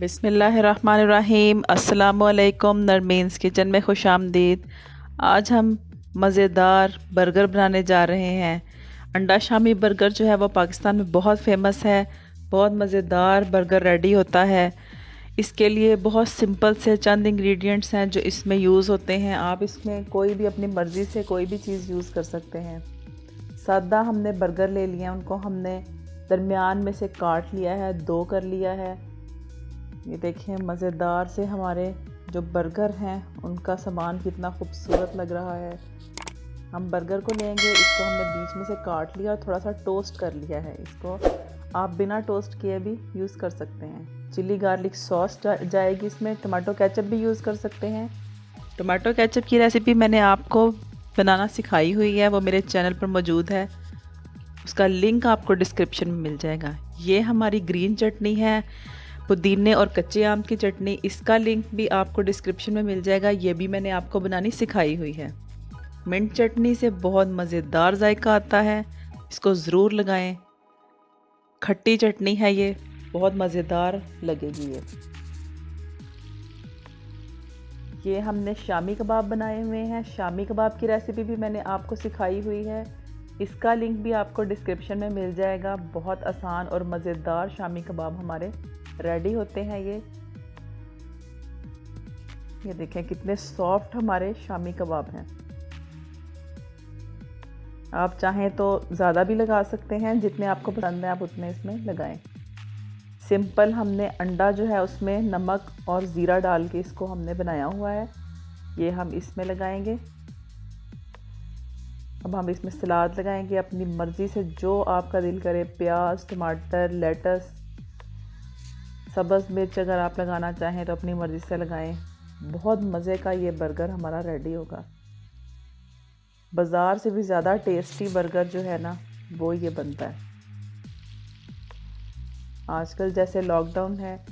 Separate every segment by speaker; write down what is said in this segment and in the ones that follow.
Speaker 1: बिस्मिल्लाहिर्रहमानिर्रहीम। अस्सलामुअलैकुम। नरमीन्स किचन में खुश आमदीद। आज हम मज़ेदार बर्गर बनाने जा रहे हैं। अंडा शामी बर्गर जो है वो पाकिस्तान में बहुत फेमस है। बहुत मज़ेदार बर्गर रेडी होता है। इसके लिए बहुत सिंपल से चंद इंग्रेडिएंट्स हैं जो इसमें यूज़ होते हैं। आप इसमें कोई भी अपनी मर्ज़ी से कोई भी चीज़ यूज़ कर सकते हैं। सादा हमने बर्गर ले लिया, उनको हमने दरमियान में से काट लिया है, 2 कर लिया है। ये देखें मज़ेदार से हमारे जो बर्गर हैं उनका सामान कितना खूबसूरत लग रहा है। हम बर्गर को लेंगे, इसको हमने बीच में से काट लिया और थोड़ा सा टोस्ट कर लिया है। इसको आप बिना टोस्ट किए भी यूज़ कर सकते हैं। चिली गार्लिक सॉस जाएगी इसमें। टमाटो केचप भी यूज़ कर सकते हैं। टमाटो केचप की रेसिपी मैंने आपको बनाना सिखाई हुई है, वो मेरे चैनल पर मौजूद है। उसका लिंक आपको डिस्क्रिप्शन में मिल जाएगा। ये हमारी ग्रीन चटनी है, पुदीने और कच्चे आम की चटनी। इसका लिंक भी आपको डिस्क्रिप्शन में मिल जाएगा। ये भी मैंने आपको बनानी सिखाई हुई है। मिंट चटनी से बहुत मज़ेदार जायका आता है, इसको ज़रूर लगाएं। खट्टी चटनी है ये, बहुत मज़ेदार लगेगी ये हमने शामी कबाब बनाए हुए हैं। शामी कबाब की रेसिपी भी मैंने आपको सिखाई हुई है। इसका लिंक भी आपको डिस्क्रिप्शन में मिल जाएगा। बहुत आसान और मज़ेदार शामी कबाब हमारे रेडी होते हैं। ये देखें कितने सॉफ्ट हमारे शामी कबाब हैं। आप चाहें तो ज़्यादा भी लगा सकते हैं, जितने आपको पसंद है आप उतने इसमें लगाएं। सिंपल हमने अंडा जो है उसमें नमक और ज़ीरा डाल के इसको हमने बनाया हुआ है। ये हम इसमें लगाएंगे। अब हम इसमें सलाद लगाएंगे अपनी मर्ज़ी से, जो आपका दिल करे। प्याज, टमाटर, लेटस, सब्ज़ मिर्च अगर आप लगाना चाहें तो अपनी मर्ज़ी से लगाएं। बहुत मज़े का ये बर्गर हमारा रेडी होगा। बाज़ार से भी ज़्यादा टेस्टी बर्गर जो है ना वो ये बनता है। आजकल जैसे लॉकडाउन है,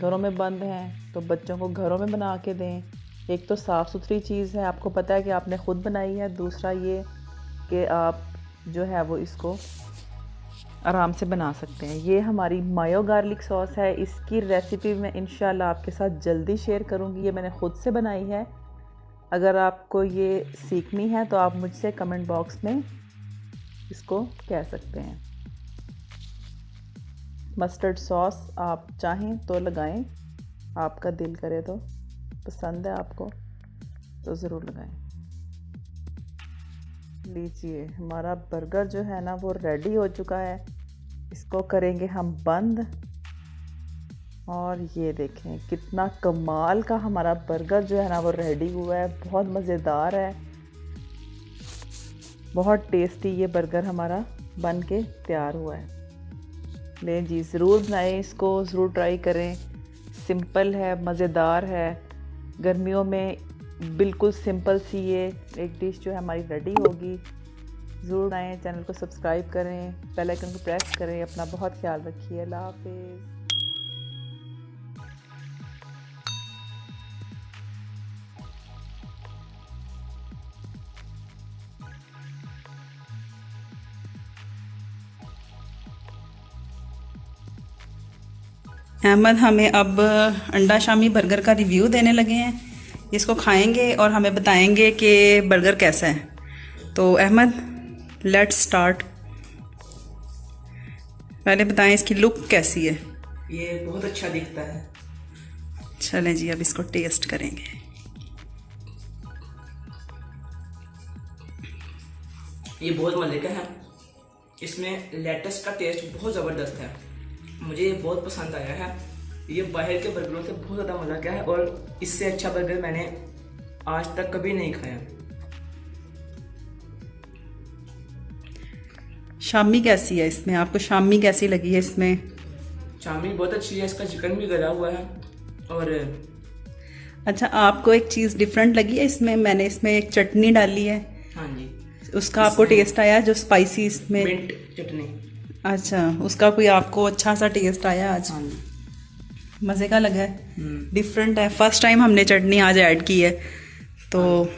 Speaker 1: घरों में बंद हैं, तो बच्चों को घरों में बना के दें। एक तो साफ़ सुथरी चीज़ है, आपको पता है कि आपने ख़ुद बनाई है। दूसरा ये कि आप जो है वो इसको आराम से बना सकते हैं। ये हमारी मायो गार्लिक सॉस है। इसकी रेसिपी मैं इंशाल्लाह आपके साथ जल्दी शेयर करूँगी। ये मैंने ख़ुद से बनाई है। अगर आपको ये सीखनी है तो आप मुझसे कमेंट बॉक्स में इसको कह सकते हैं। मस्टर्ड सॉस आप चाहें तो लगाएं, आपका दिल करे तो, पसंद है आपको तो ज़रूर लगाएं। लीजिए हमारा बर्गर जो है ना वो रेडी हो चुका है। इसको करेंगे हम बंद। और ये देखें कितना कमाल का हमारा बर्गर जो है ना वो रेडी हुआ है। बहुत मज़ेदार है, बहुत टेस्टी ये बर्गर हमारा बन के तैयार हुआ है। ले जी, ज़रूर बनाएं, इसको ज़रूर ट्राई करें। सिंपल है, मज़ेदार है। गर्मियों में बिल्कुल सिंपल सी ये एक डिश जो है हमारी रेडी होगी। ज़रूर आएँ, चैनल को सब्सक्राइब करें, बेल आइकन को प्रेस करें। अपना बहुत ख्याल रखिए। अल्लाह हाफ़िज़।
Speaker 2: अहमद हमें अब अंडा शामी बर्गर का रिव्यू देने लगे हैं। इसको खाएंगे और हमें बताएंगे कि बर्गर कैसा है। तो अहमद लेट्स स्टार्ट। पहले बताएं इसकी लुक कैसी है।
Speaker 3: ये बहुत अच्छा दिखता है।
Speaker 2: चलें जी, अब इसको टेस्ट करेंगे।
Speaker 3: ये बहुत मज़े का है। इसमें लेटस का टेस्ट बहुत ज़बरदस्त है, मुझे ये बहुत पसंद आया है। ये बाहर के बर्गरों से बहुत ज़्यादा मज़ा किया है और इससे अच्छा बर्गर मैंने आज तक कभी नहीं खाया।
Speaker 2: शामी कैसी है इसमें, आपको शामी कैसी लगी है इसमें?
Speaker 3: शामी बहुत अच्छी है, इसका चिकन भी गला हुआ है। और
Speaker 2: अच्छा, आपको एक चीज़ डिफरेंट लगी है इसमें? मैंने इसमें एक चटनी डाली है।
Speaker 3: हाँ जी,
Speaker 2: उसका आपको टेस्ट आया जो स्पाइसी इसमें?
Speaker 3: मिंट चटनी।
Speaker 2: अच्छा, उसका कोई आपको अच्छा सा टेस्ट आया आज?
Speaker 3: हाँ जी,
Speaker 2: मज़े का लगा है, डिफरेंट है। फर्स्ट टाइम हमने चटनी आज ऐड की है, तो